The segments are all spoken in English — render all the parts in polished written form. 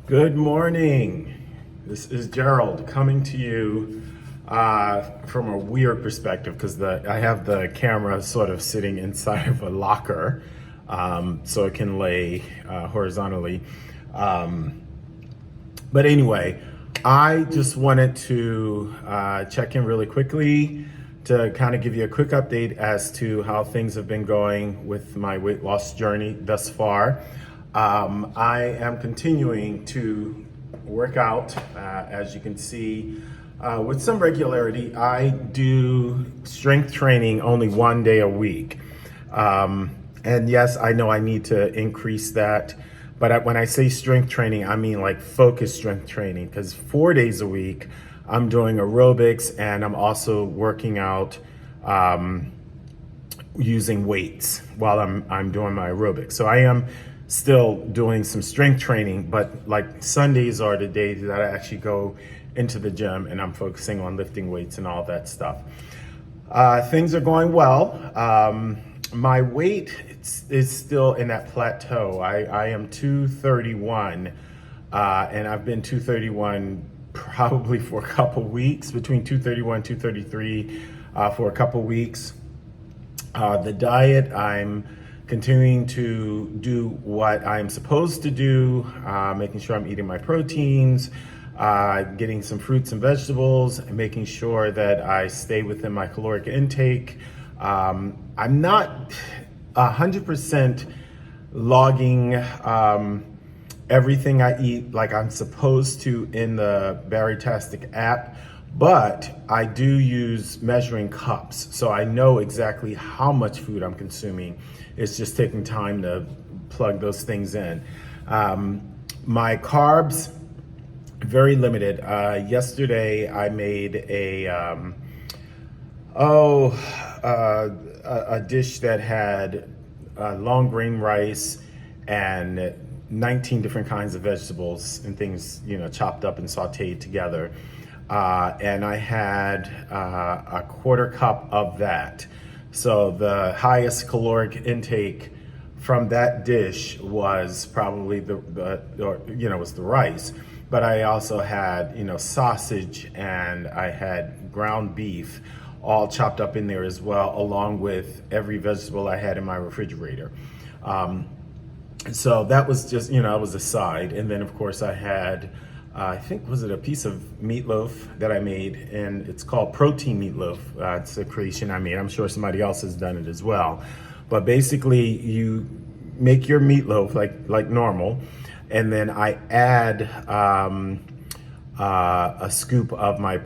Good morning. This is Gerald coming to you from a weird perspective because I have the camera sort of sitting inside of a locker so it can lay horizontally. But anyway, I just wanted to check in really quickly to kind of give you a quick update as to how things have been going with my weight loss journey thus far. I am continuing to work out, as you can see, with some regularity. I do strength training only one day a week. And yes, I know I need to increase that. But when I say strength training, I mean like focused strength training, because 4 days a week, I'm doing aerobics and I'm also working out using weights while I'm doing my aerobics. So I am still doing some strength training, but like Sundays are the days that I actually go into the gym and I'm focusing on lifting weights and all that stuff. Things are going well. My weight is still in that plateau. I am 231, and I've been 231 probably for a couple weeks, between 231 233 for a couple weeks. The diet, I'm continuing to do what I'm supposed to do, making sure I'm eating my proteins, getting some fruits and vegetables, and making sure that I stay within my caloric intake. I'm not 100% logging everything I eat like I'm supposed to in the Baritastic app, but I do use measuring cups, so I know exactly how much food I'm consuming. It's just taking time to plug those things in. My carbs, very limited. Yesterday I made a dish that had long grain rice and 19 different kinds of vegetables and things, chopped up and sauteed together. And I had a quarter cup of that. So the highest caloric intake from that dish was probably was the rice. But I also had, sausage, and I had ground beef all chopped up in there as well, along with every vegetable I had in my refrigerator. So that was just, it was a side. And then of course I had, I think, was it a piece of meatloaf that I made, and it's called protein meatloaf. It's a creation I made. I'm sure somebody else has done it as well. But basically you make your meatloaf like normal, and then I add a scoop of my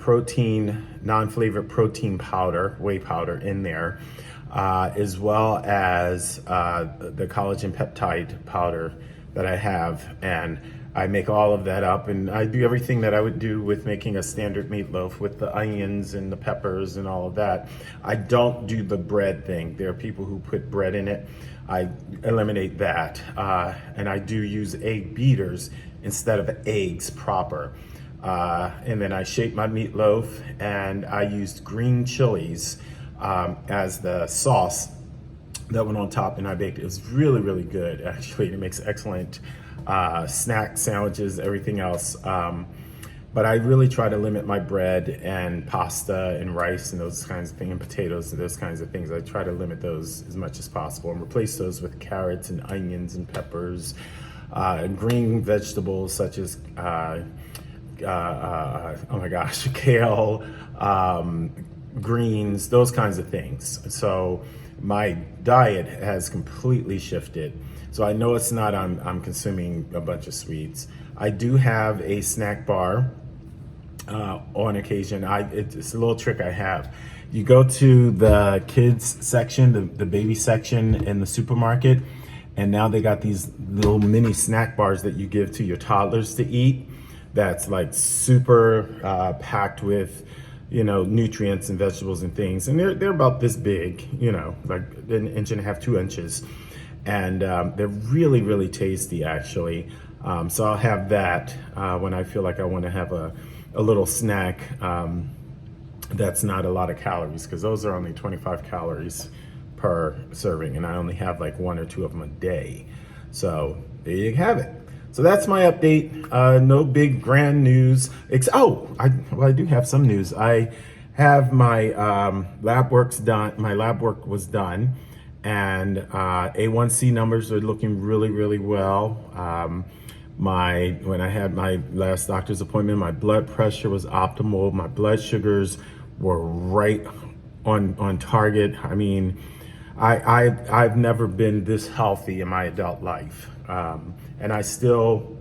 non-flavored protein powder, whey powder in there, as well as the collagen peptide powder that I have. And I make all of that up, and I do everything that I would do with making a standard meatloaf with the onions and the peppers and all of that. I don't do the bread thing. There are people who put bread in it. I eliminate that. And I do use egg beaters instead of eggs proper. And then I shape my meatloaf, and I used green chilies as the sauce that went on top, and I baked it. It was really, really good, actually. It makes excellent snack sandwiches, everything else. But I really try to limit my bread and pasta and rice and those kinds of things, and potatoes and those kinds of things. I try to limit those as much as possible and replace those with carrots and onions and peppers, green vegetables such as kale, greens, those kinds of things. So my diet has completely shifted. So I know it's not I'm consuming a bunch of sweets. I do have a snack bar on occasion. It's a little trick I have. You go to the kids section, the baby section in the supermarket, and now they got these little mini snack bars that you give to your toddlers to eat. That's like super packed with, nutrients and vegetables and things. And they're about this big, like an inch and a half, 2 inches. And they're really, really tasty, actually. So I'll have that when I feel like I want to have a little snack that's not a lot of calories, because those are only 25 calories per serving, and I only have like 1 or 2 of them a day. So there you have it. So that's my update. No big grand news. I do have some news. I have my lab works done. My lab work was done, and A1C numbers are looking really, really well. When I had my last doctor's appointment, my blood pressure was optimal. My blood sugars were right on target. I mean, I've never been this healthy in my adult life. And I still,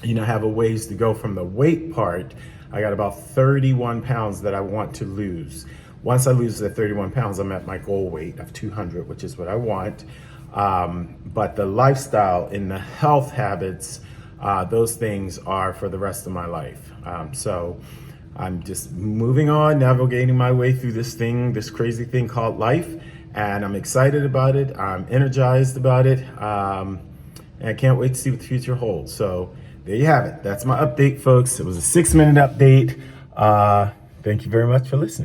have a ways to go from the weight part. I got about 31 pounds that I want to lose. Once I lose the 31 pounds, I'm at my goal weight of 200, which is what I want. But the lifestyle and the health habits, those things are for the rest of my life. So I'm just moving on, navigating my way through this crazy thing called life. And I'm excited about it. I'm energized about it. And I can't wait to see what the future holds. So there you have it. That's my update, folks. It was a 6-minute update. Thank you very much for listening.